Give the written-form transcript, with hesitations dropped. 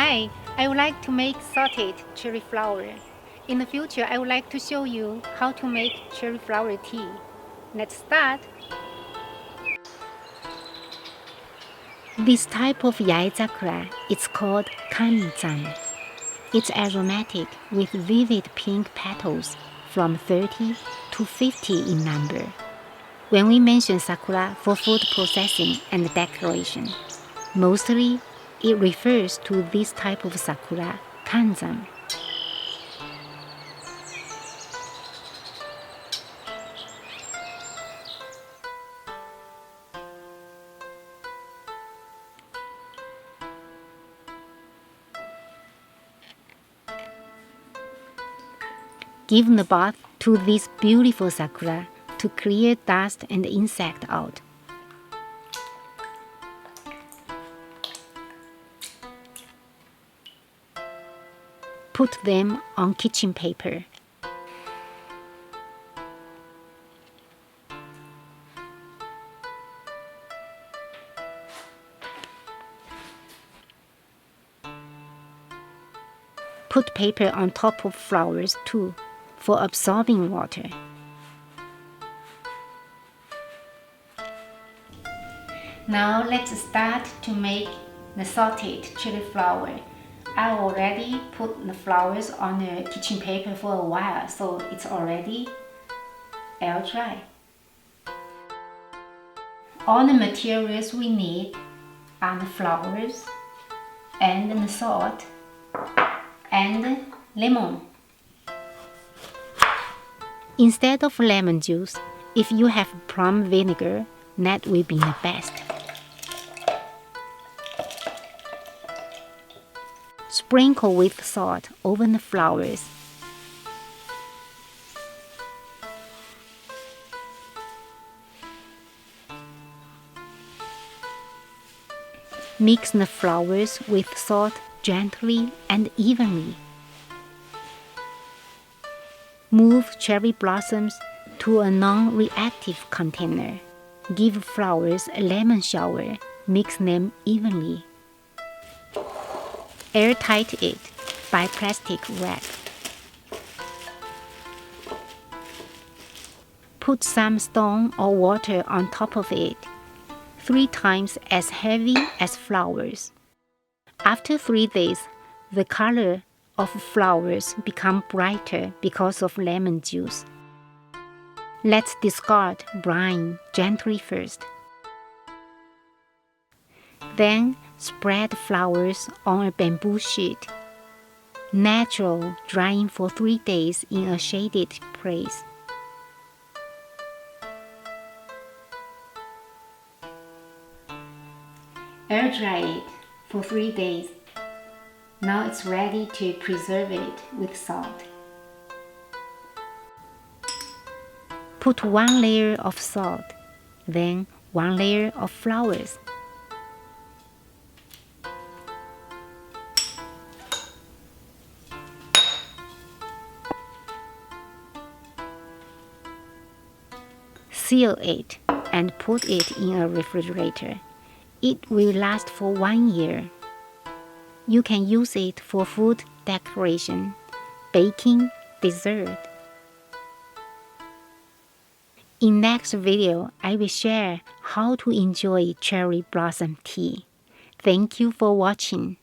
Hi, I would like to make salted cherry flower. In the future, I would like to show you how to make cherry flower tea. Let's start. This type of Sakura is called Kanzan. It's aromatic with vivid pink petals from 30 to 50 in number. When we mention Sakura for food processing and decoration, mostly it refers to this type of Sakura, Kanzan. Give the bath to this beautiful Sakura to clear dust and insect out. Put them on kitchen paper. Put paper on top of flowers too, for absorbing water. Now let's start to make the salted cherry flower. I already put the flowers on the kitchen paper for a while, so it's already air dry. All the materials we need are the flowers and the salt and lemon. Instead of lemon juice, if you have plum vinegar, that will be the best. Sprinkle with salt over the flowers. Mix the flowers with salt gently and evenly. Move cherry blossoms to a non-reactive container. Give flowers a lemon shower. Mix them evenly. Airtight it by plastic wrap. Put some stone or water on top of it, 3 times as heavy as flowers. After 3 days, the color of flowers become brighter because of lemon juice. Let's discard brine gently first. Then spread flowers on a bamboo sheet. Natural, drying for 3 days in a shaded place. Air dry it for 3 days. Now it's ready to preserve it with salt. Put 1 layer of salt, then 1 layer of flowers. Seal it and put it in a refrigerator. It will last for 1 year. You can use it for food decoration, baking, dessert. In next video, I will share how to enjoy cherry blossom tea. Thank you for watching.